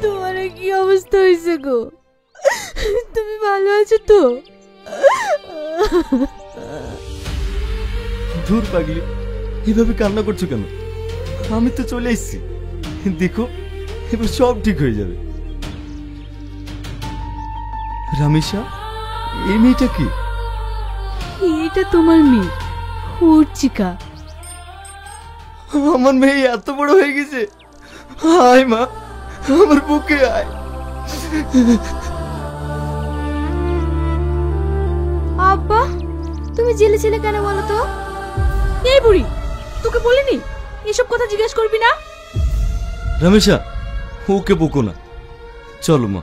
তোমার কি অবস্থা হয়েছে গো? তুমি ভালো আছো তো? দূর পাগলি, এভাবে কান্না করছো কেন? আমি তো চলে এসেছি, দেখো এবার সব ঠিক হয়ে যাবে। রামেশা, এই মেয়েটা কি? এটা তোমার মেয়ে অর্চিকা। আমার মেয়ে এত বড় হয়ে গেছে। আয় মা, আমার বুকে আয়। আব্বা, তুমি জেলে ছিলে কেন বলো তো? এই বুড়ি, তোকে বলিনি এসব কথা জিজ্ঞেস করবি না? রামেশা, ওকে বকো না, চলো মা,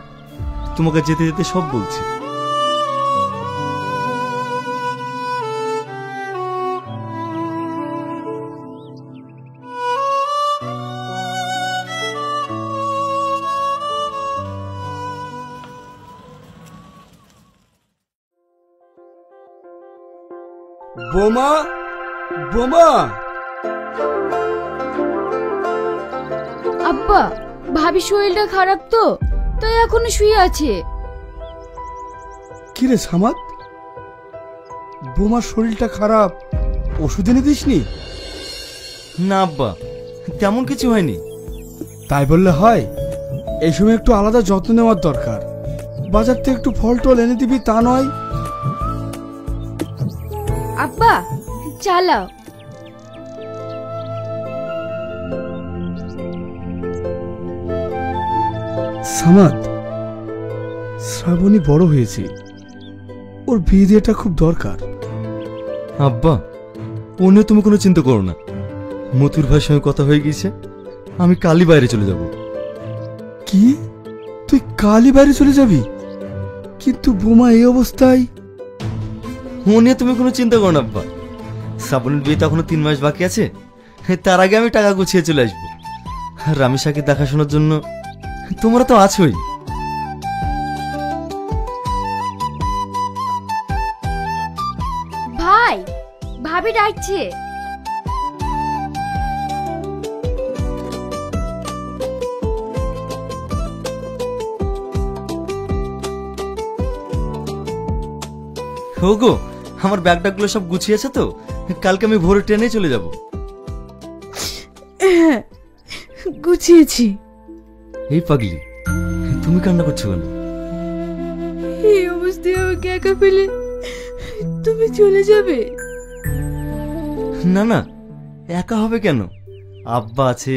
তোমাকে যেতে যেতে সব বলছি। বোমা, বোমা। আব্বা, ভাবি শরীরটা খারাপ তো, তাই এখনো শুয়ে আছে। কি রে সামাদ, বোমার শরীরটা খারাপ, ওষুধ এনে দিসনি? না আব্বা, তেমন কিছু হয়নি। তাই বললে হয়? এই সময় একটু আলাদা যত্ন নেওয়ার দরকার। বাজার থেকে একটু ফল টল এনে দিবি, তা নয়? আব্বা চালাও। সামাদ, শ্রাবণী বড় হয়েছে, ওর বিয়ে দিয়েটা খুব দরকার। আব্বা, ও নিয়ে তুমি কোনো চিন্তা করো না। মতুর ভাইয়ের সঙ্গে কথা হয়ে গিয়েছে, আমি কালই বাইরে চলে যাব। কি, তুই কালই বাইরে চলে যাবি? কিন্তু বোমা এই অবস্থায়। ও নিয়ে তুমি কোনো চিন্তা করো না আব্বা। শ্রাবণের বিয়ে তো এখনো 3 মাস বাকি আছে, তার আগে আমি টাকা গুছিয়ে চলে আসবো। আর রামেশাকে দেখাশোনার জন্য তোমরা তো আছোই। ভাই, ভাবি ডাকছে। ওগো, আমার ব্যাগটাগুলো সব গুছিয়েছে তো? কালকে আমি ভোরে ট্রেনে চলে যাব। হ্যাঁ, গুছিয়েছি। এই পাগলি, তুমি কান্না করছো কেন? এই অবস্থায় আমাকে একা ফেলে তুমি চলে যাবে? না না, একা হবে কেন? আব্বা আছে,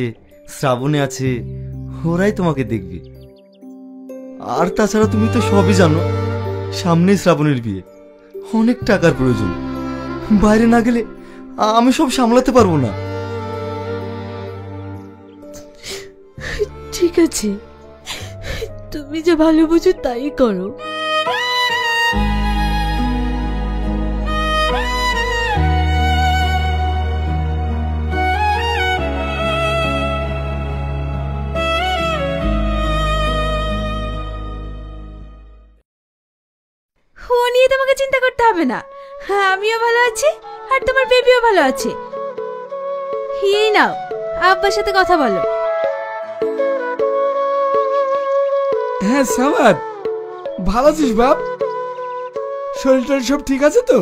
শ্রাবণী আছে, ওরাই তোমাকে দেখবে। আর তাছাড়া তুমি তো সবই জানো, সামনেই শ্রাবণীর বিয়ে, অনেক টাকার প্রয়োজন। বাইরে না গেলে আমি সব সামলাতে পারবো না। ঠিক আছে, তুমি যা ভালো বুঝো তাই করো। ও নিয়ে তোমাকে চিন্তা করতে হবে না। হ্যাঁ, আমিও ভালো আছি আর তোমার বেবিও ভালো আছে। এই নাও, আব্বার সাথে কথা বলো। হ্যাঁ সামাদ, ভালো আছিস বাপ? শরীর টরীর সব ঠিক আছে তো?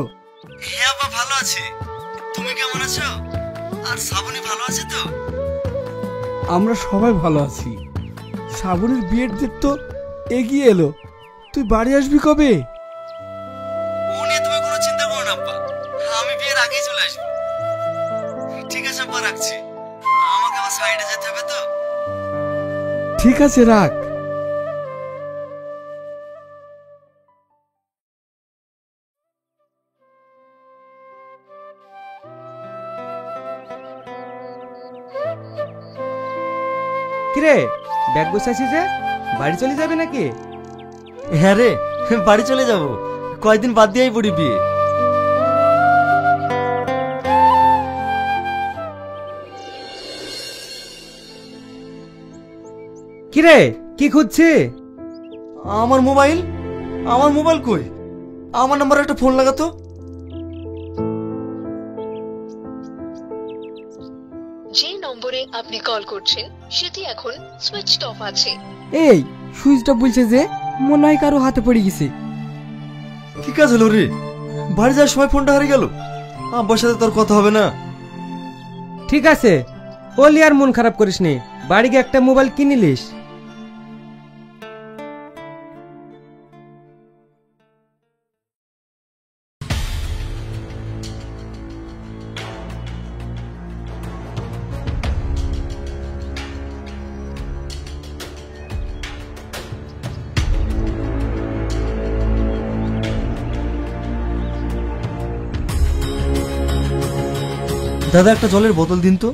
হ্যাঁ আব্বা, ভালো আছি। তুমি কেমন আছো? আর শ্রাবণী ভালো আছে তো? আমরা সবাই ভালো আছি। শ্রাবণীর বিয়ের ডেট তো এগিয়ে এলো, তুই বাড়ি আসবি কবে? ও নিয়ে তুমি কোনো চিন্তা করো না আব্বা, আমি বিয়ের আগেই চলে আসবো। ঠিক আছে আব্বা, রাখছি, আমাকে আবার সাইডে যেতে হবে তো। ঠিক আছে, রাখ। কিরে, ব্যাগ গোছাইছিস যে, বাড়ি চলে যাবে নাকি? হ্যাঁ রে, বাড়ি চলে যাব, কয়েকদিন বাদ দিয়েই পড়ি বিয়ে। কিরে, কি খুঁজছি? আমার মোবাইল, আমার মোবাইল কই? আমার নাম্বার একটা ফোন লাগাতো। নম্বরে আপনি কল করছেন সেটি এখন সুইচড অফ আছে। এই সুইচটা বলছে যে মনে হয় কারো হাতে পড়ে গেছে। কি কাজ হলো রে? বাড়ি যাওয়ার সময় ফোনটা হারিয়ে গেল। আব্বার সাথে তোর কথা হবে না। ঠিক আছে, ওলি আর মন খারাপ করিস নি, বাড়ি গিয়ে একটা মোবাইল কিনিলিস। দাদা একটা জলের বোতল দিন তো।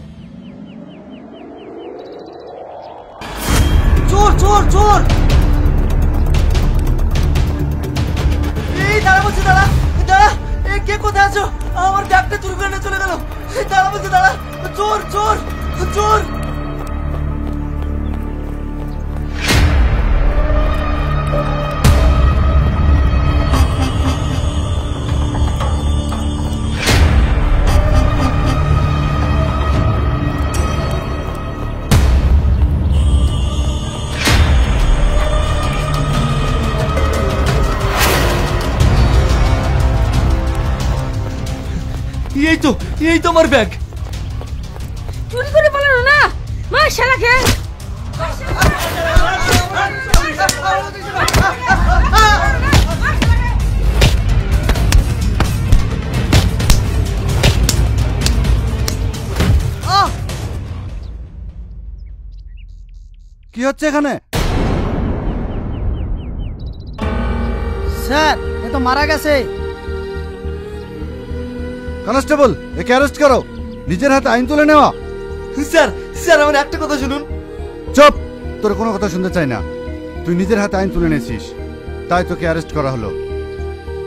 চোর চোর চোর! এই দাঁড়া বলছি, দাঁড়া দাঁড়া! এ কে কোথায় আছো? আমার ব্যাগটা চুরি করে নিয়ে চলে গেল। দাঁড়া বলছি, দাঁড়া! চোর চোর চোর! এই তো আমার ব্যাগ। চুরি করে পালানো না, মা শালাকে। কি হচ্ছে এখানে? স্যার, এ তো মারা গেছে। কনস্টেবল, একে অ্যারেস্ট করো। নিজের হাতে আইন তুলে নেওয়া। স্যার স্যার আমার একটা কথা শুনুন। চুপ! তোর কোনো কথা শুনতে চাই না। তুই নিজের হাতে আইন তুলে নিয়েছিস, তাই তোকে অ্যারেস্ট করা হলো।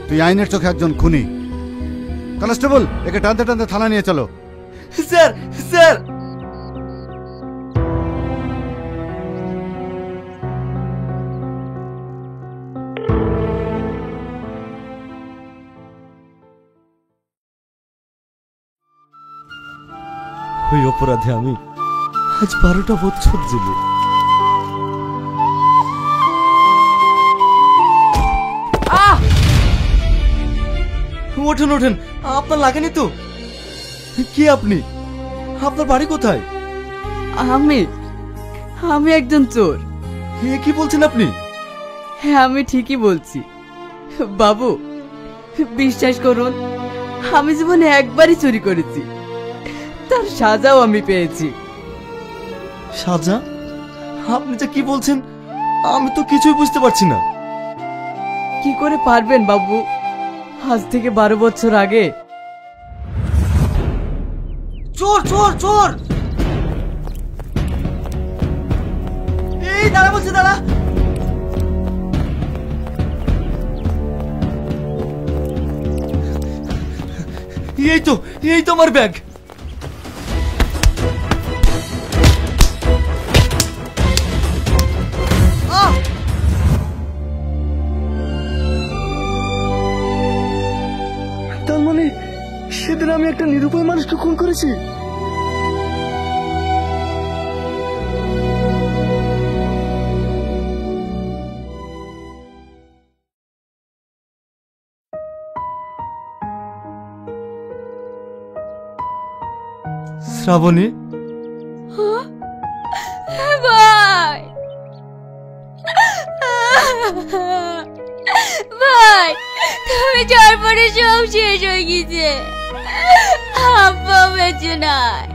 তুই আইনের চোখে একজন খুনি। কনস্টেবল, একে টানতে টানতে থানা নিয়ে চলো। স্যার স্যার ওই অপরাধে আমি আজ 12টা বছর জেলে। ওঠেন ওঠেন, আপনার লাগেনি তো? কে আপনি? আপনার বাড়ি কোথায়? আমি একজন চোর। কি বলছেন আপনি? হ্যাঁ, আমি ঠিকই বলছি বাবু, বিশ্বাস করুন, আমি জীবনে একবারই চুরি করেছি, তার সাজাও আমি পেয়েছি। সাজা? আপনি যে কি বলছেন আমি তো কিছুই বুঝতে পারছি না। কি করে পারবেন বাবু? আজ থেকে 12 বছর আগে। চোর চোর চোর! এই দাঁড়া বলছি, দাঁড়া! এই তো আমার ব্যাগ। তার মানে সেদিন আমি একটা নিরুপায় মানুষকে খুন করেছি। শ্রাবণী, ভাই ভাই, তুমি যাওয়ার পরে সব শেষ হয়ে গেছে। আব্বা বেঁচে নাই।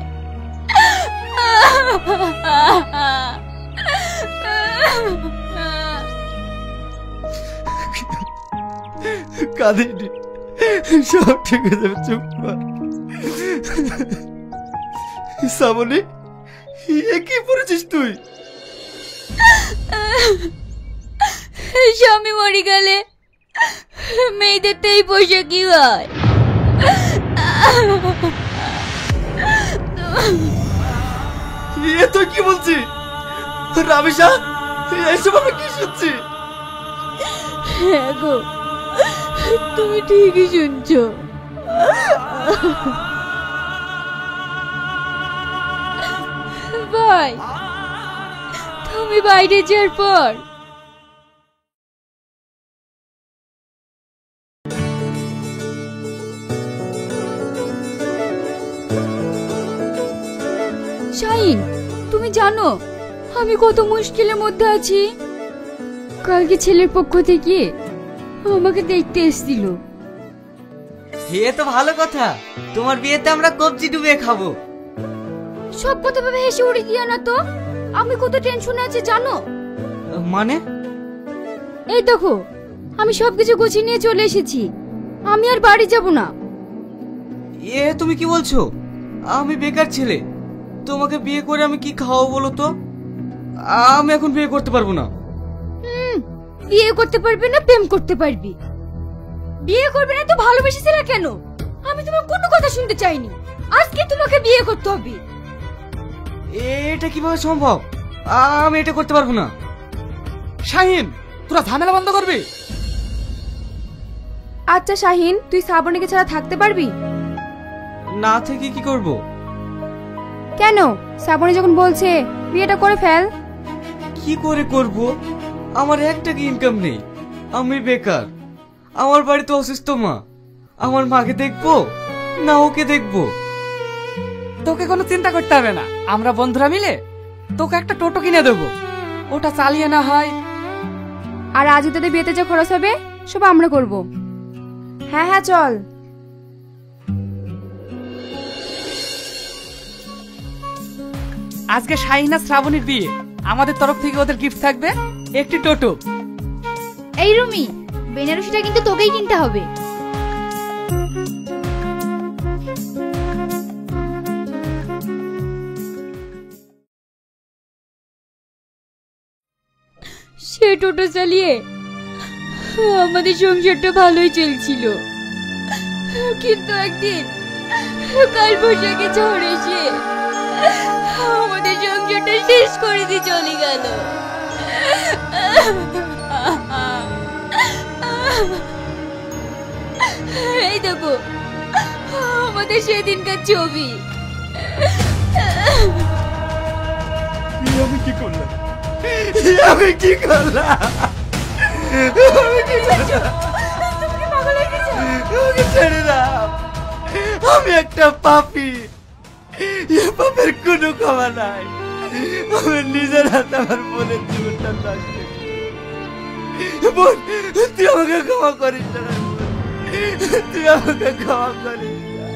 কাঁদিনি, সব ঠিক হয়ে যাবে, চুপ কর। শ্রাবণী, এ কি পড়েছিস তুই? স্বামী মরে গেলে মেয়েদের তো এই পোশাকই হয়। এ তুই কি বলছিস? রামেশা, এইসব আমি কি শুনছি? হ্যাঁ গো, তুমি ঠিকই শুনছো। ভাই, তুমি বাইরে যাওয়ার পর শাহিন, তুমি জানো আমি কত মুশকিলের মধ্যে আছি। কালকে ছেলের পক্ষ থেকে আমাকে দেখতে এসেছিল। এ তো ভালো কথা, তোমার বিয়েতে আমরা কবজি ডুবিয়ে খাবো। সব কথা ভেবে হেসে উড়ে দিও না তো, আমি কত টেনশনে আছি জানো। মানে? এই দেখো, আমি সবকিছু গুছিয়ে নিয়ে চলে এসেছি, আমি আর বাড়ি যাব না। এ তুমি কি বলছো? আমি বেকার ছেলে, তোমাকে বিয়ে করে আমি কি খাওয়াবো বলো তো? আমি এখন বিয়ে করতে পারবো না। বিয়ে করতে পারবে না, প্রেম করতে পারবি। বিয়ে করবে না তো ভালোবেসেছিলা কেন? আমি তোমার কোনো কথা শুনতে চাইনি, আজকে তোমাকে বিয়ে করতে হবে। এটা কিভাবে সম্ভব? আমি এটা করতে পারবো না। শাহিন, তোরা ঝামেলা বন্ধ করবি? আচ্ছা শাহিন, তুই শ্রাবণীকে ছাড়া থাকতে পারবি? না থেকে কি করব? কেন? শ্রাবণী যখন বলছে বিয়েটা করে ফেল। কি করে করব? আমার একটা কি ইনকাম নেই, আমি বেকার। আমার বাড়িতে অসুস্থ মা, আমার মাকে দেখবো না ওকে দেখবো? তোকে কোনো চিন্তা করতে হবে না, আমরা বন্ধুরা মিলে তোকে একটা টোটো কিনে দেবো, ওটা চালিয়ে না হয়। আর আজ তোদের বিয়েতে যে খরচ হবে সব আমরা করব। হ্যাঁ হ্যাঁ চল। আজকে শাহিনা শ্রাবণীর বিয়ে, আমাদের তরফ থেকে ওদের গিফট থাকবে একটি টোটো। এই রুমি, বেনারসিটা কিন্তু তোকেই কিনতে হবে। সে টোটো চালিয়ে আমাদের সংসারটা ভালোই চলছিল, কিন্তু একদিন কাল বৈশাখে ঝড় এসে আমাদের সংসারটা শেষ করে দিয়ে চলে গেল। এই দেখো আমাদের সেদিনকার ছবি। আমি কি করলাম? আমি কি করলাম? আমাকে ছেড়ে দাও, আমি একটা পাপী। এ পাপের কোনো ক্ষমা নাই। আমার নিজের হাতে আমার বোনের জীবনটা নষ্ট করেছি। বোন, তুই আমাকে ক্ষমা করিস না বোন। তুই আমাকে ক্ষমা করিস না।